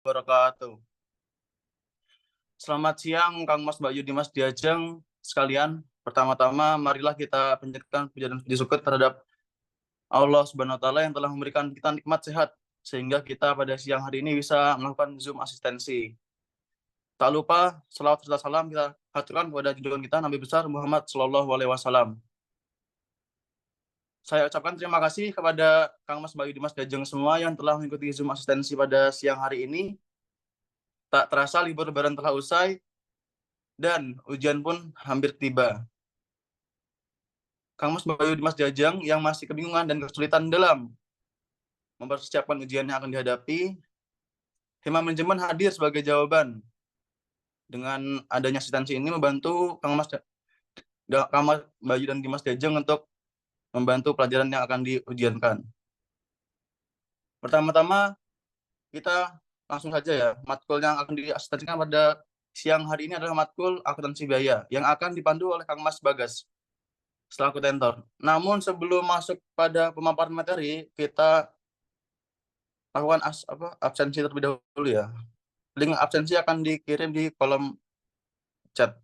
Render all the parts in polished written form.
Wabarakatuh. Selamat siang, Kang Mas, Mbak Yudi, Mas Diajeng sekalian. Pertama-tama, marilah kita panjatkan puja dan puji syukur terhadap Allah Subhanahu wa Ta'ala yang telah memberikan kita nikmat sehat, sehingga kita pada siang hari ini bisa melakukan Zoom asistensi. Tak lupa, selawat serta salam kita haturkan kepada junjungan kita Nabi besar Muhammad Shallallahu Alaihi Wasallam. Saya ucapkan terima kasih kepada Kang Mas, Mbak Yudi, Mas Diajeng semua yang telah mengikuti Zoom asistensi pada siang hari ini. Tak terasa libur lebaran telah usai, dan ujian pun hampir tiba. Kang Mas, Mbak Yudi, Mas Jajang yang masih kebingungan dan kesulitan dalam mempersiapkan ujian yang akan dihadapi, Hima Manajemen hadir sebagai jawaban. Dengan adanya asistensi ini membantu Kang Mas, Mbak Yudi dan Dimas Jajang untuk membantu pelajaran yang akan diujiankan. Pertama-tama kita langsung saja ya, matkul yang akan diasistensikan pada siang hari ini adalah matkul akuntansi biaya yang akan dipandu oleh Kang Mas Bagas selaku tentor. Namun sebelum masuk pada pemaparan materi, kita lakukan absensi terlebih dahulu ya. Link absensi akan dikirim di kolom chat.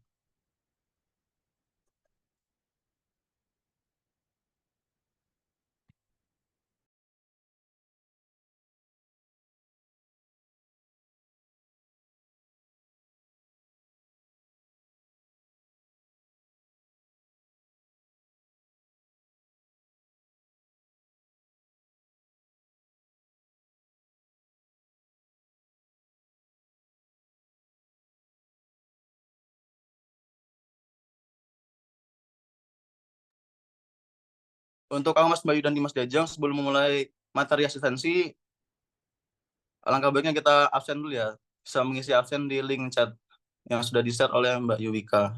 Untuk Kang Mas Bayu dan Dimas Jajang, sebelum memulai materi asistensi, alangkah baiknya kita absen dulu ya. Bisa mengisi absen di link chat yang sudah di-share oleh Mbak Yuwika.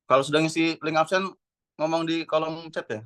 Kalau sudah ngisi link absen, ngomong di kolom chat ya.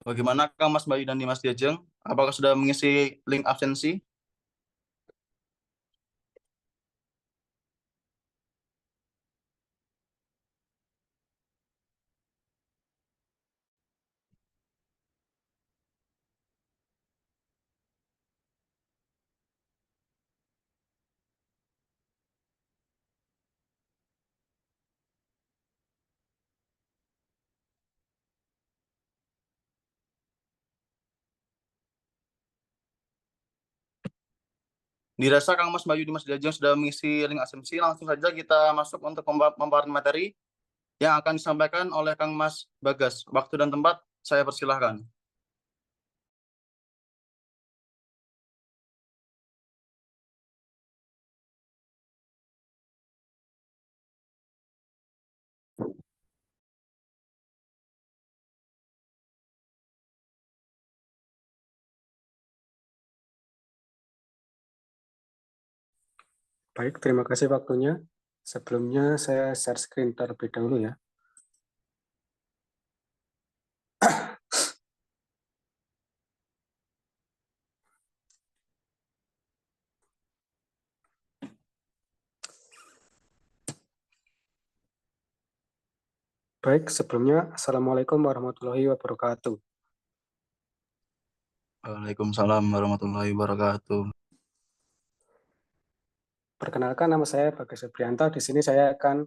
Bagaimana Kang Mas Bayu dan Dimas Jajang? Apakah sudah mengisi link absensi? Dirasa Kang Mas Bayu Dimas Jajang sudah mengisi link absensi, langsung saja kita masuk untuk pemaparan materi yang akan disampaikan oleh Kang Mas Bagas. Waktu dan tempat saya persilahkan. Baik, terima kasih waktunya. Sebelumnya saya share screen terlebih dahulu ya. Baik, sebelumnya Assalamualaikum warahmatullahi wabarakatuh. Waalaikumsalam warahmatullahi wabarakatuh. Perkenalkan, nama saya Bagas Febrianto. Di sini saya akan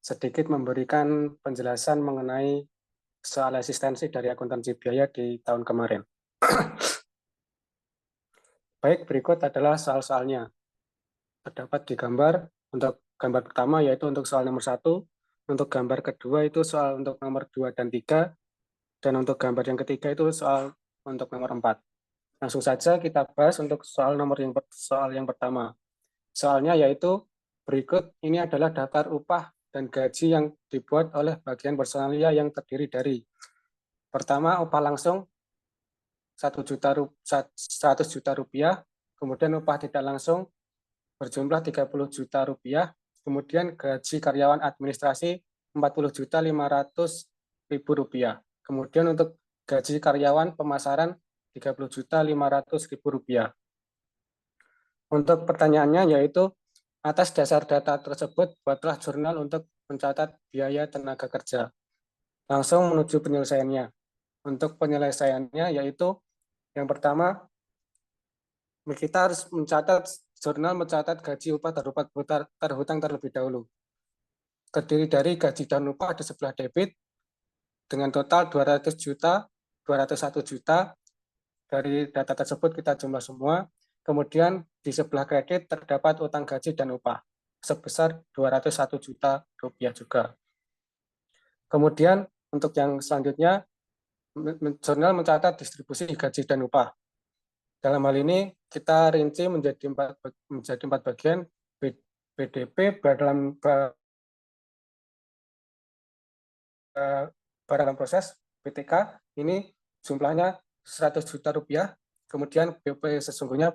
sedikit memberikan penjelasan mengenai soal asistensi dari akuntansi biaya di tahun kemarin. Baik, berikut adalah soal-soalnya. Terdapat di gambar, untuk gambar pertama yaitu untuk soal nomor 1, Untuk gambar kedua itu soal untuk nomor 2 dan 3, dan untuk gambar yang ketiga itu soal untuk nomor 4. Langsung saja kita bahas untuk soal yang pertama. Soalnya yaitu berikut ini adalah daftar upah dan gaji yang dibuat oleh bagian personalia yang terdiri dari pertama upah langsung 100 juta rupiah, kemudian upah tidak langsung berjumlah 30 juta rupiah, kemudian gaji karyawan administrasi 40.500.000 rupiah, kemudian untuk gaji karyawan pemasaran 30.500.000 rupiah. Untuk pertanyaannya yaitu atas dasar data tersebut buatlah jurnal untuk mencatat biaya tenaga kerja. Langsung menuju penyelesaiannya. Untuk penyelesaiannya yaitu yang pertama kita harus mencatat gaji upah terhutang terlebih dahulu. Terdiri dari gaji dan upah di sebelah debit dengan total 200 juta, 201 juta. Dari data tersebut kita jumlah semua. Kemudian di sebelah kredit terdapat utang gaji dan upah sebesar 201 juta rupiah juga. Kemudian untuk yang selanjutnya, jurnal mencatat distribusi gaji dan upah. Dalam hal ini kita rinci menjadi empat bagian. BDP barang proses BTK ini jumlahnya 100 juta rupiah. Kemudian BOP sesungguhnya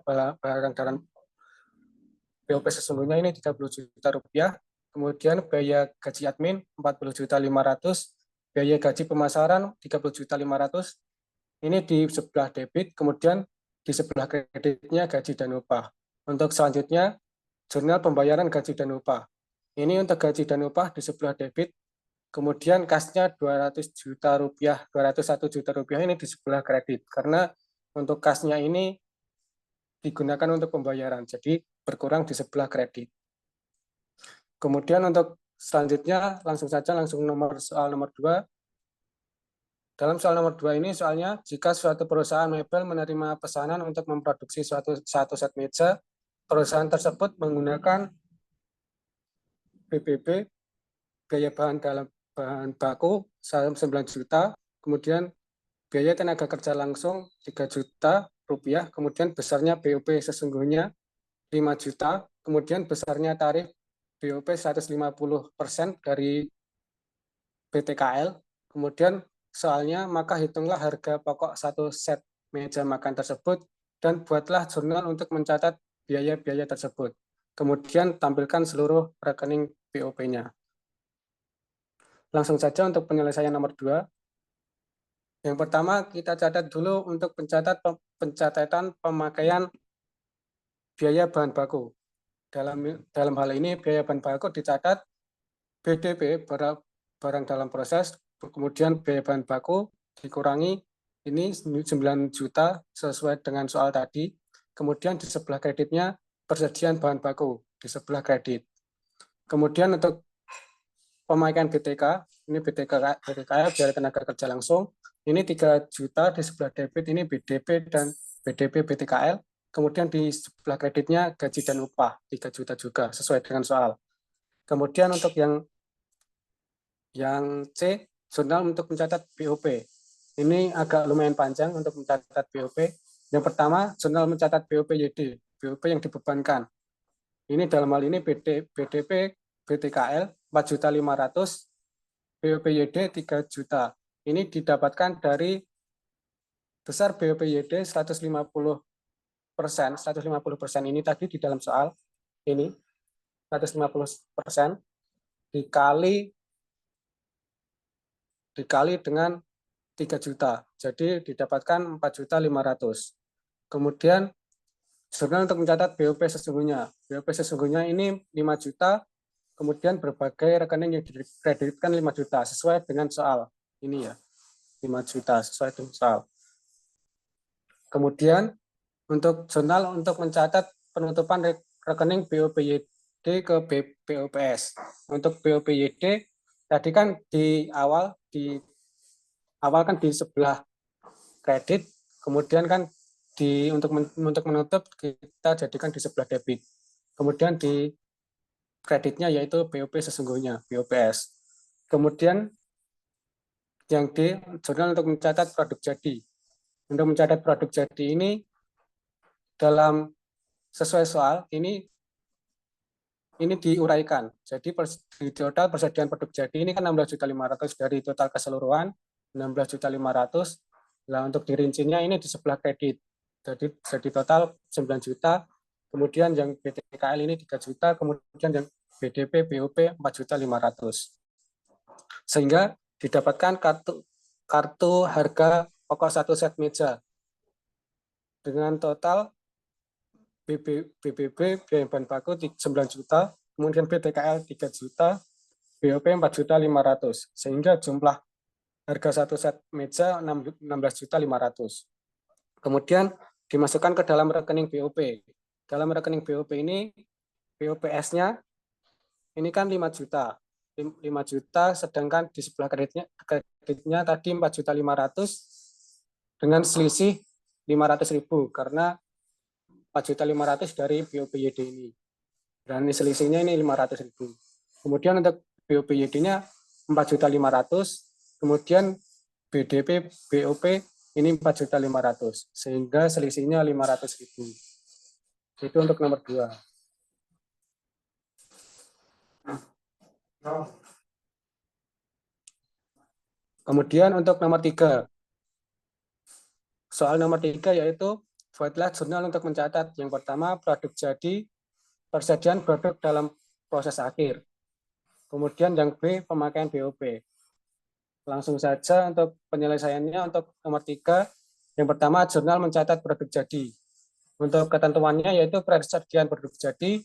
BOP sesungguhnya ini 30 juta rupiah. Kemudian biaya gaji admin 40.500.000, biaya gaji pemasaran 30.500.000. Ini di sebelah debit, kemudian di sebelah kreditnya gaji dan upah. Untuk selanjutnya, jurnal pembayaran gaji dan upah. Ini untuk gaji dan upah di sebelah debit, kemudian kasnya 200 juta rupiah, 201 juta rupiah ini di sebelah kredit. Karena untuk kasnya ini digunakan untuk pembayaran, jadi berkurang di sebelah kredit. Kemudian untuk selanjutnya, langsung soal nomor 2. Dalam soal nomor 2 ini soalnya, jika suatu perusahaan mebel menerima pesanan untuk memproduksi satu set meja, perusahaan tersebut menggunakan BBB, biaya bahan baku 9 juta, kemudian biaya tenaga kerja langsung 3 juta rupiah, kemudian besarnya BOP sesungguhnya 5 juta, kemudian besarnya tarif BOP 150% dari BTKL, kemudian soalnya maka hitunglah harga pokok satu set meja makan tersebut dan buatlah jurnal untuk mencatat biaya-biaya tersebut. Kemudian tampilkan seluruh rekening BOP-nya. Langsung saja untuk penyelesaian nomor 2. Yang pertama kita catat dulu untuk pencatatan pemakaian biaya bahan baku. Dalam hal ini biaya bahan baku dicatat BDP barang dalam proses, kemudian biaya bahan baku dikurangi ini 9 juta sesuai dengan soal tadi. Kemudian di sebelah kreditnya persediaan bahan baku di sebelah kredit. Kemudian untuk pemakaian BTK, ini BTK biaya tenaga kerja langsung, ini 3 juta di sebelah debit, ini BDP dan BDP BTKL. Kemudian di sebelah kreditnya gaji dan upah 3 juta juga sesuai dengan soal. Kemudian untuk yang C, jurnal untuk mencatat BOP. Ini agak lumayan panjang untuk mencatat BOP. Yang pertama, jurnal mencatat BOP YD, BOP yang dibebankan. Ini dalam hal ini BDP BTKL 4.500.000, BOP YD 3 juta. Ini didapatkan dari besar BOP YD 150%. 150% ini tadi di dalam soal ini 150% dikali dengan 3 juta. Jadi didapatkan 4.500.000. Kemudian jurnal untuk mencatat BOP sesungguhnya. BOP sesungguhnya ini 5 juta, kemudian berbagai rekening yang dikreditkan 5 juta sesuai dengan soal. Ini ya, 5 juta sesuai dengan soal. Kemudian untuk jurnal untuk mencatat penutupan rekening BOPYD ke BOPS. Untuk BOPYD tadi kan di awal kan di sebelah kredit, kemudian kan untuk menutup kita jadikan di sebelah debit. Kemudian di kreditnya yaitu BOP sesungguhnya, BOPS. Kemudian yang D, jurnal untuk mencatat produk jadi. Untuk mencatat produk jadi ini dalam sesuai soal ini diuraikan. Jadi di total persediaan produk jadi ini kan 16.500.000 dari total keseluruhan 16.500.000. Nah, untuk dirincinya ini di sebelah kredit. Jadi total 9 juta. Kemudian yang BTKL ini 3 juta, kemudian yang BDP, BOP 4.500.000. Sehingga didapatkan kartu harga pokok 1 set meja dengan total BBB biaya bahan baku 9 juta, kemudian BTKL 3 juta, BOP 4.500.000, sehingga jumlah harga 1 set meja 16.500.000. Kemudian dimasukkan ke dalam rekening BOP. Dalam rekening BOP ini BOPS-nya ini kan 5 juta. 5 juta, sedangkan di sebelah kreditnya tadi 4.500.000 dengan selisih 500.000 karena 4.500.000 dari BOPYD ini. Dan selisihnya ini 500.000. Kemudian untuk BOPYD-nya 4.500.000, kemudian BDP, BOP ini 4.500.000, sehingga selisihnya 500.000. Itu untuk nomor 2. Kemudian untuk nomor 3. Soal nomor 3 yaitu buatlah jurnal untuk mencatat. Yang pertama, produk jadi, persediaan produk dalam proses akhir. Kemudian yang B, pemakaian BOP. Langsung saja untuk penyelesaiannya untuk nomor 3. Yang pertama, jurnal mencatat produk jadi. Untuk ketentuannya yaitu persediaan produk jadi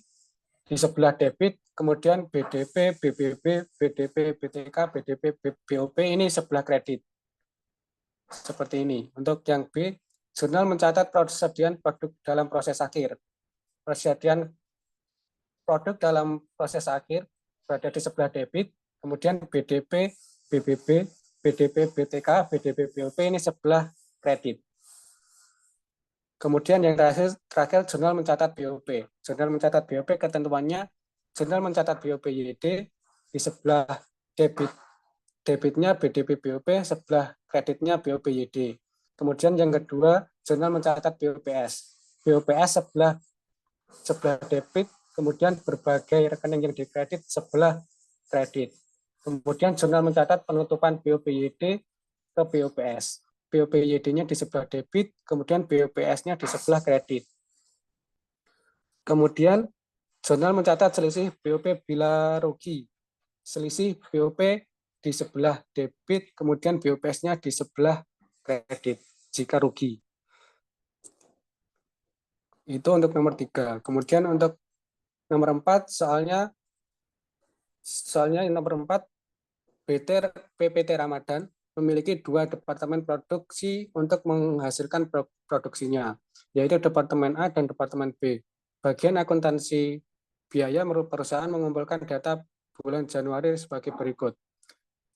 di sebelah debit, kemudian BDP, BBB, BDP, BTK, BDP, BOP ini sebelah kredit. Seperti ini. Untuk yang B, jurnal mencatat persediaan produk dalam proses akhir. Persediaan produk dalam proses akhir berada di sebelah debit, kemudian BDP, BBB, BDP, BTK, BDP, BOP ini sebelah kredit. Kemudian yang terakhir jurnal mencatat BOP. Jurnal mencatat BOP ketentuannya jurnal mencatat BOP YD di sebelah debitnya BDP BOP, sebelah kreditnya BOP YD. Kemudian yang kedua jurnal mencatat BOPS. BOPS sebelah debit, kemudian berbagai rekening yang dikredit sebelah kredit. Kemudian jurnal mencatat penutupan BOPYD ke BOPS. BOPYD-nya di sebelah debit, kemudian BOPS-nya di sebelah kredit. Kemudian jurnal mencatat selisih BOP bila rugi. Selisih BOP di sebelah debit, kemudian BOPS-nya di sebelah kredit jika rugi. Itu untuk nomor 3. Kemudian untuk nomor 4, soalnya nomor 4, PPT Ramadan memiliki 2 departemen produksi untuk menghasilkan produksinya, yaitu Departemen A dan Departemen B. Bagian akuntansi biaya menurut perusahaan mengumpulkan data bulan Januari sebagai berikut.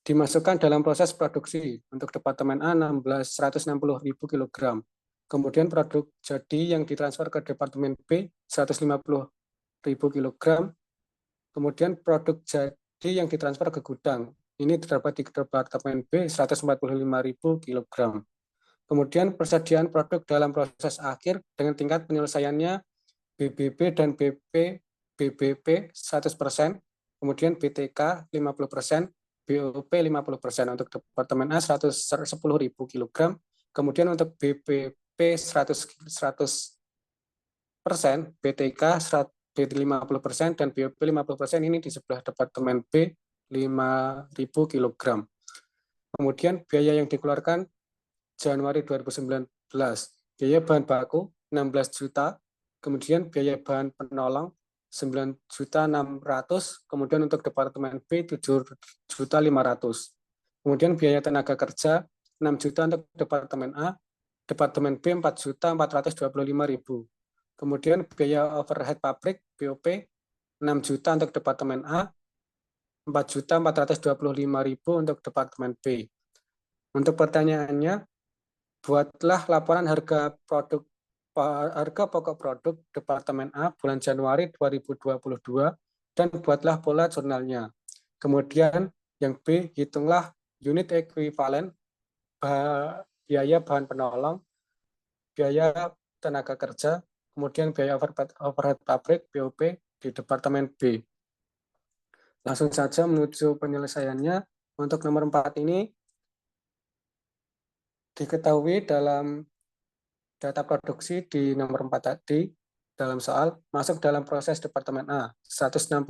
Dimasukkan dalam proses produksi untuk Departemen A 160.000 kg. Kemudian produk jadi yang ditransfer ke Departemen B 150.000 kg. Kemudian produk jadi yang ditransfer ke gudang. Ini terdapat di Departemen B 145.000 kg. Kemudian persediaan produk dalam proses akhir dengan tingkat penyelesaiannya BBB dan BBP 100%, kemudian BTK 50%, BOP 50% untuk Departemen A 110.000 kg, kemudian untuk BBP 100%, BTK 50% dan BOP 50% ini di sebelah Departemen B 5.000 kg. Kemudian biaya yang dikeluarkan Januari 2019, biaya bahan baku 16 juta, kemudian biaya bahan penolong 9.600.000, kemudian untuk Departemen B 7.500.000. Kemudian biaya tenaga kerja 6 juta untuk Departemen A, Departemen B 4.425.000. Kemudian biaya overhead pabrik BOP 6 juta untuk Departemen A, 4.425.000 untuk Departemen B. Untuk pertanyaannya, buatlah laporan harga pokok produk Departemen A bulan Januari 2022 dan buatlah pola jurnalnya. Kemudian Yang B, hitunglah unit ekuivalen biaya bahan penolong, biaya tenaga kerja, kemudian biaya overhead pabrik BOP di Departemen B. Langsung saja menuju penyelesaiannya. Untuk nomor 4 ini diketahui dalam data produksi di nomor 4 tadi dalam soal masuk dalam proses Departemen A 160.000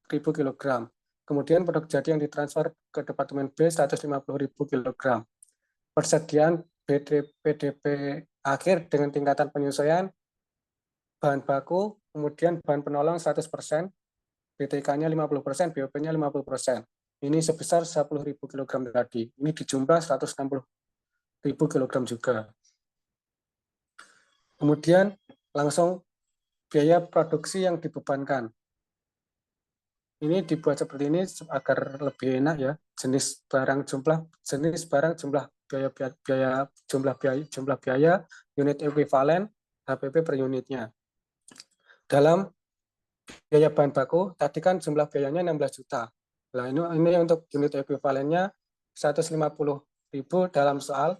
kg. Kemudian produk jadi yang ditransfer ke Departemen B 150.000 kg. Persediaan PDP akhir dengan tingkatan penyesuaian bahan baku, kemudian bahan penolong 100%, BTK-nya 50%, BOP-nya 50%. Ini sebesar 10.000 kg tadi. Ini dijumlah 160.000 kg juga. Kemudian langsung biaya produksi yang dibebankan. Ini dibuat seperti ini agar lebih enak ya. Jenis barang jumlah jumlah biaya unit ekuivalen HPP per unitnya. Dalam biaya bahan baku tadi kan jumlah biayanya 16 juta. Nah, ini untuk unit ekuivalennya 150.000 dalam soal.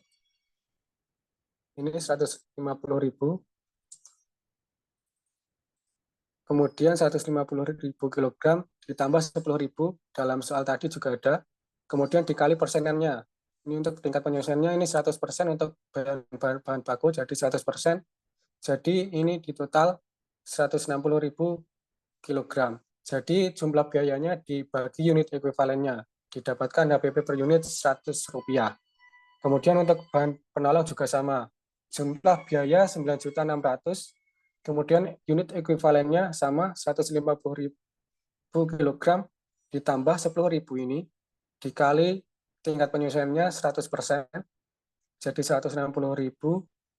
Ini 150.000. Kemudian 150.000 kg ditambah 10.000 dalam soal tadi juga ada. Kemudian dikali persenannya. Ini untuk tingkat penyelesaiannya ini 100% untuk bahan baku jadi 100%. Jadi ini di total 160.000 kg. Jadi jumlah biayanya dibagi unit ekuivalennya. Didapatkan HPP per unit Rp100. Kemudian untuk bahan penolong juga sama. Jumlah biaya 9.600.000. Kemudian unit ekuivalennya sama 150.000 kg ditambah 10.000 ini dikali tingkat penyelesaiannya 100%. Jadi 160.000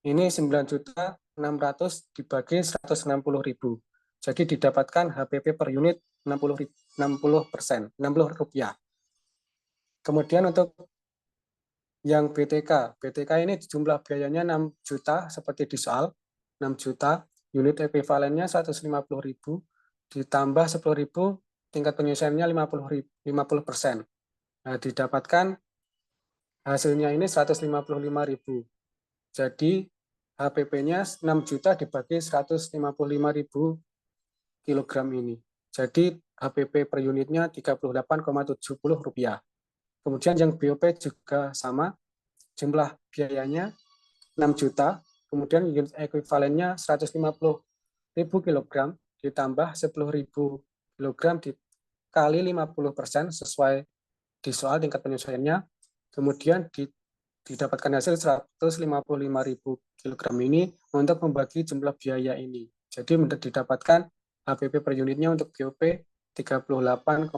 ini 9.600.000 dibagi 160.000. Jadi didapatkan HPP per unit 60%, 60 rupiah. Kemudian untuk yang BTK ini jumlah biayanya 6 juta seperti di soal, 6 juta, unit ekuivalennya 150.000 ditambah 10.000, tingkat penyelesaiannya 50%. Nah, didapatkan hasilnya ini 155.000. Jadi HPP-nya 6 juta dibagi 155.000 kilogram ini. Jadi HPP per unitnya Rp38,70. Kemudian yang BOP juga sama, jumlah biayanya 6 juta, kemudian unit ekuivalennya 150.000 kilogram ditambah 10.000 kilogram dikali 50% sesuai di soal tingkat penyelesaiannya. Kemudian didapatkan hasil 155.000 kilogram ini untuk membagi jumlah biaya ini. Jadi didapatkan HPP per unitnya untuk BOP Rp38,70.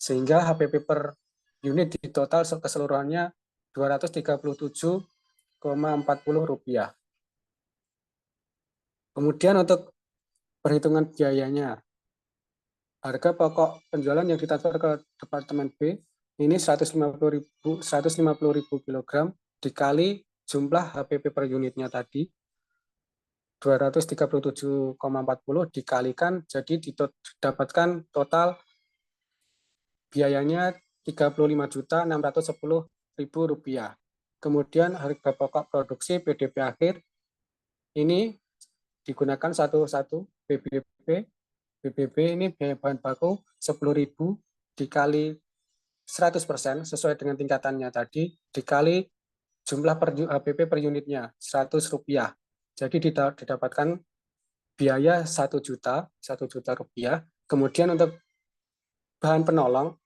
Sehingga HPP per unit di total keseluruhannya Rp237,40. Kemudian untuk perhitungan biayanya, harga pokok penjualan yang ditransfer ke Departemen B ini 150.000 kg dikali jumlah HPP per unitnya tadi 237,40 dikalikan jadi didapatkan total biayanya Rp35.610.000. Kemudian harga pokok produksi PDP akhir ini digunakan satu-satu BBB. BBB ini biaya bahan baku 10.000 dikali 100% sesuai dengan tingkatannya tadi dikali jumlah HPP per unitnya Rp100. Jadi didapatkan biaya 1 juta rupiah. Kemudian untuk bahan penolong,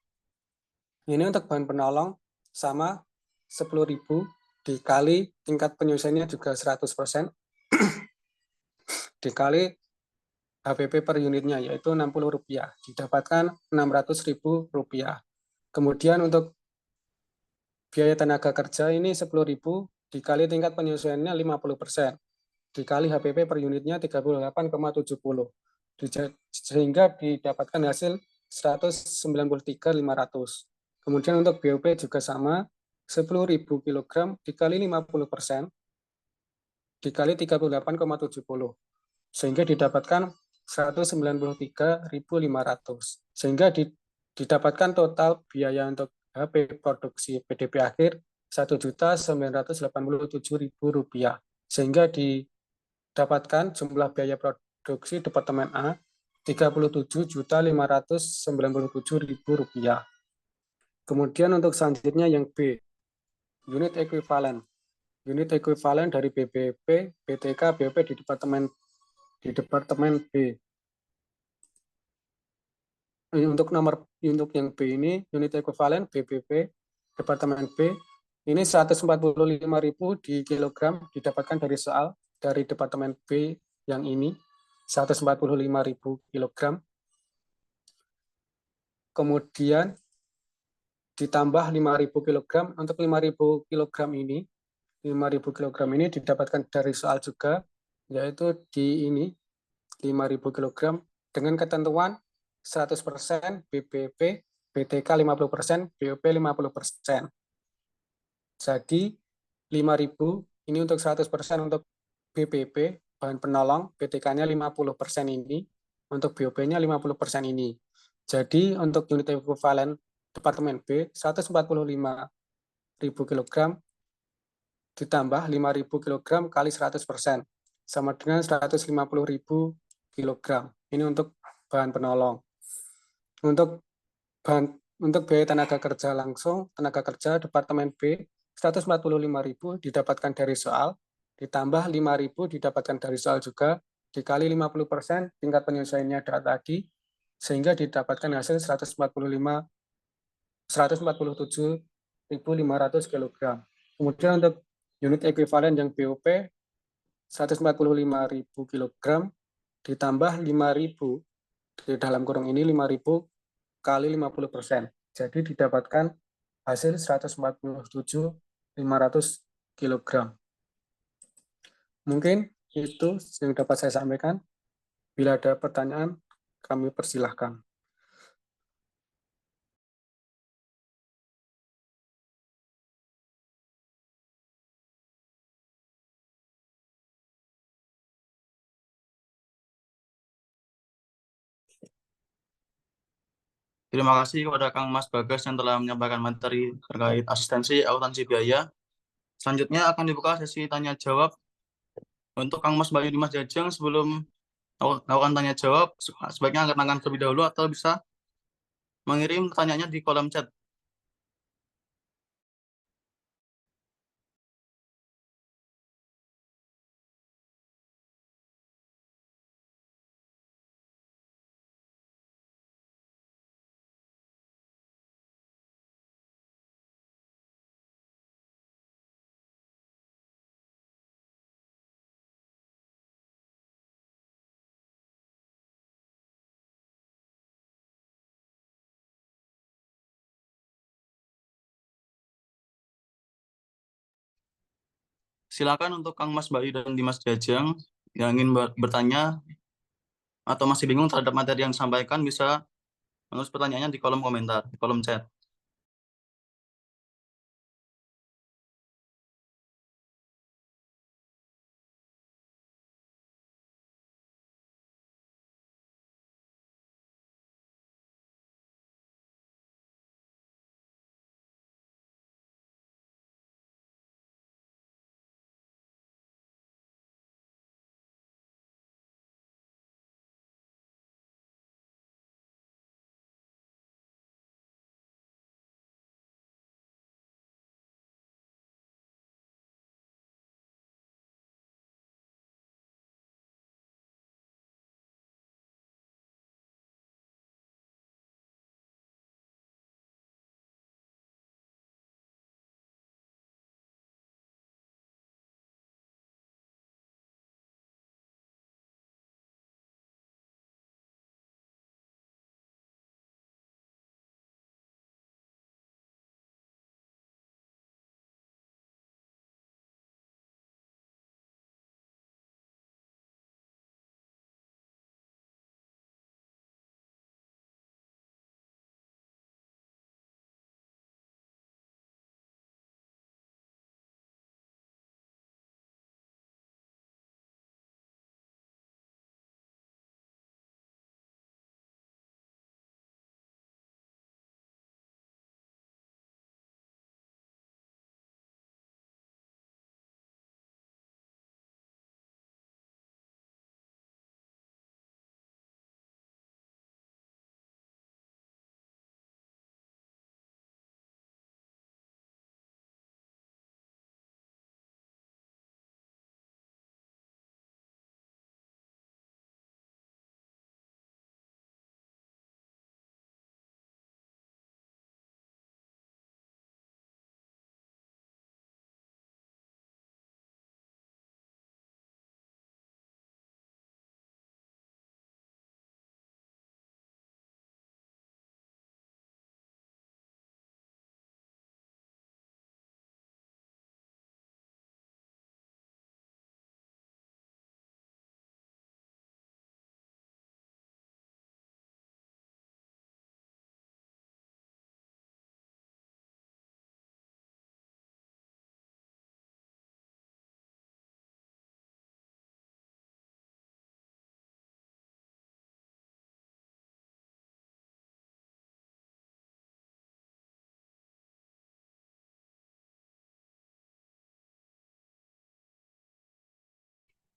ini untuk bahan penolong sama 10.000 dikali tingkat penyelesaiannya juga 100% dikali HPP per unitnya yaitu Rp60, didapatkan Rp600.000. Kemudian untuk biaya tenaga kerja ini 10.000 dikali tingkat penyelesaiannya 50%, dikali HPP per unitnya 38,70. Sehingga didapatkan hasil 193.500. Kemudian untuk BOP juga sama, 10.000 kg dikali 50%, dikali 38,70. Sehingga didapatkan 193.500. Sehingga didapatkan total biaya untuk HP produksi PDP akhir Rp1.987.000, sehingga didapatkan jumlah biaya produksi Departemen A Rp37.597.000. Kemudian untuk selanjutnya yang B, unit ekuivalen. Unit ekuivalen dari BBP, BTK, BOP di Departemen B. Untuk yang B ini, unit ekuivalen BBP, Departemen B, ini 145.000 di kilogram didapatkan dari soal dari Departemen B yang ini, 145.000 kilogram. Kemudian ditambah 5.000 kilogram. Untuk 5.000 kilogram ini, 5.000 kilogram ini didapatkan dari soal juga, yaitu di ini, 5.000 kilogram dengan ketentuan 100% BBP, BTK 50%, BOP 50%. Jadi 5.000 ini untuk 100% untuk BBP, bahan penolong, BTK-nya 50% ini, untuk BOP-nya 50% ini. Jadi untuk unit ekuivalen Departemen B, 145.000 kilogram ditambah 5.000 kilogram kali 100%, sama dengan 150.000 kilogram. Ini untuk bahan penolong. Untuk biaya tenaga kerja langsung, tenaga kerja Departemen B 145.000 didapatkan dari soal, ditambah 5.000 didapatkan dari soal juga, dikali 50% tingkat penyesuaiannya tadi, sehingga didapatkan hasil 147.500 kg. Kemudian untuk unit ekuivalen yang BOP 145.000 kg ditambah 5.000, di dalam kurung ini 5.000 kali 50%. Jadi didapatkan hasil 147.500 kg. Mungkin itu yang dapat saya sampaikan. Bila ada pertanyaan, kami persilahkan. Terima kasih kepada Kang Mas Bagas yang telah menyampaikan materi terkait asistensi akuntansi biaya. Selanjutnya akan dibuka sesi tanya jawab untuk Kang Mas Bayu Dimas Jajeng. Sebelum melakukan tanya jawab, sebaiknya angkat tangan terlebih dahulu atau bisa mengirim pertanyaannya di kolom chat. Silakan untuk Kang Mas Bayu dan Dimas Jajeng yang ingin bertanya atau masih bingung terhadap materi yang disampaikan bisa menulis pertanyaannya di kolom komentar, di kolom chat.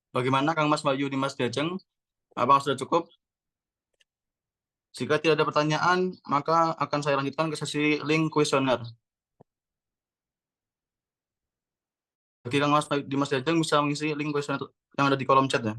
Bagaimana Kang Mas Bayu Dimas Jajeng? Apakah sudah cukup? Jika tidak ada pertanyaan, maka akan saya lanjutkan ke sesi link kuesioner. Bagi Kang Mas Bayu Dimas Jajeng bisa mengisi link kuesioner yang ada di kolom chat ya.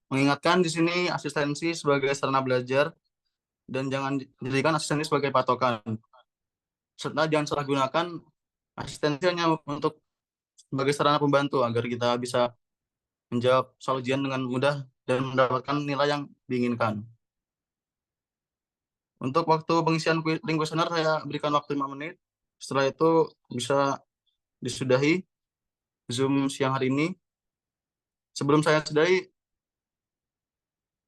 Mengingatkan di sini asistensi sebagai sarana belajar dan jangan dijadikan asistensi sebagai patokan. Serta jangan salah gunakan asistensi hanya untuk sebagai sarana pembantu agar kita bisa menjawab soal ujian dengan mudah dan mendapatkan nilai yang diinginkan. Untuk waktu pengisian link kuesioner saya berikan waktu 5 menit. Setelah itu bisa disudahi Zoom siang hari ini. Sebelum saya sudahi,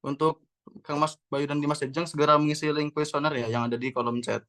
untuk Kang Mas Bayu dan Dimas Jajang segera mengisi link kuesioner ya yang ada di kolom chat.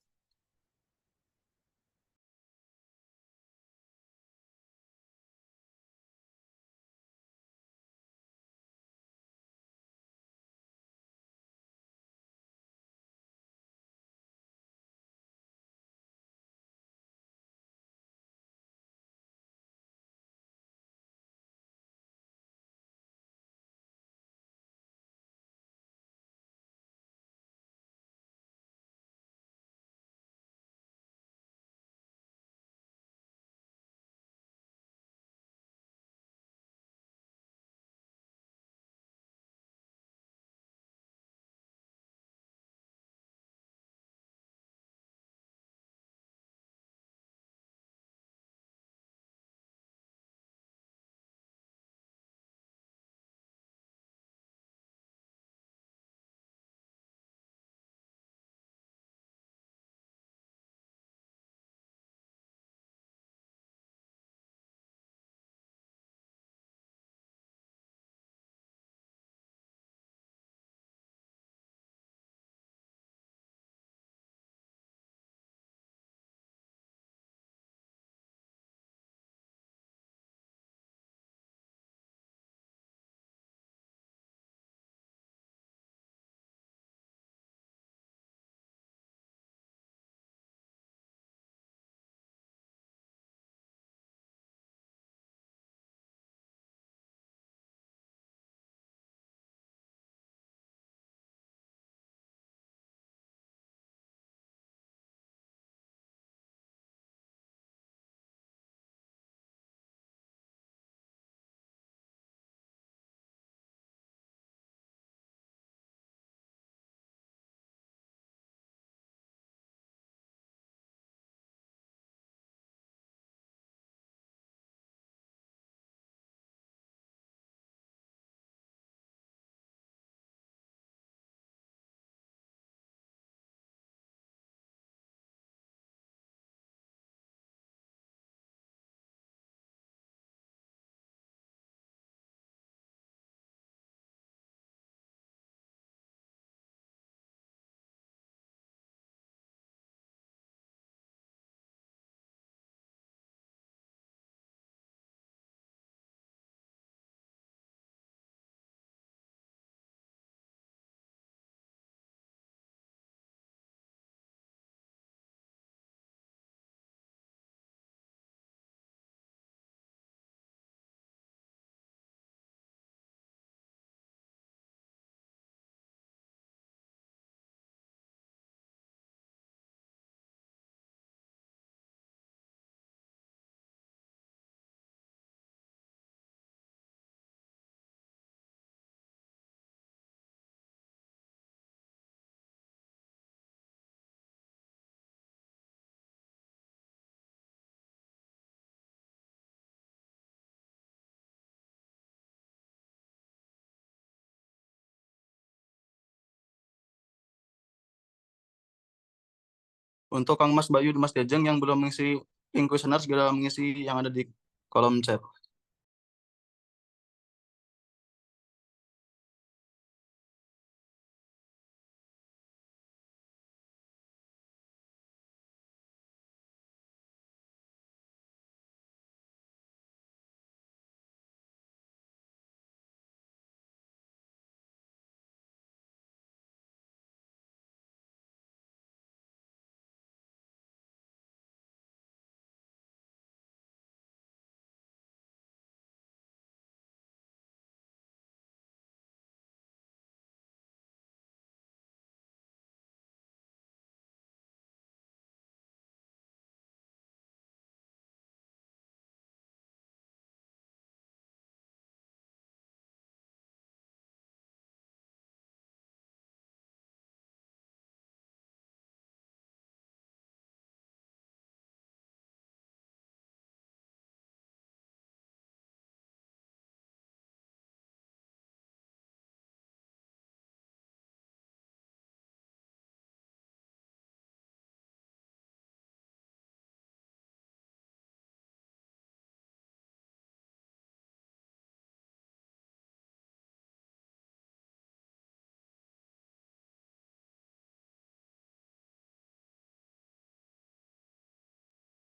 Untuk Kang Mas Bayu dan Mas Dejeng yang belum mengisi inkuesioner segera mengisi yang ada di kolom chat.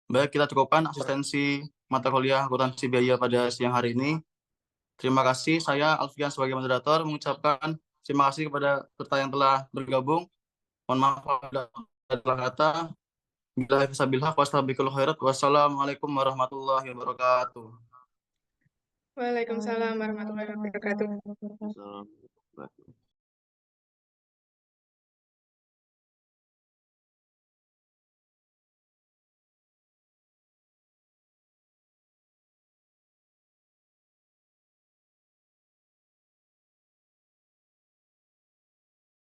Baik, kita cukupkan asistensi mata kuliah akuntansi biaya pada siang hari ini. Terima kasih. Saya Alfian sebagai moderator mengucapkan terima kasih kepada peserta yang telah bergabung. Mohon maaf apabila ada salah kata. Billahi fisabilillah wastabiqul khairat. Wassalamualaikum warahmatullahi wabarakatuh. Waalaikumsalam warahmatullahi wabarakatuh.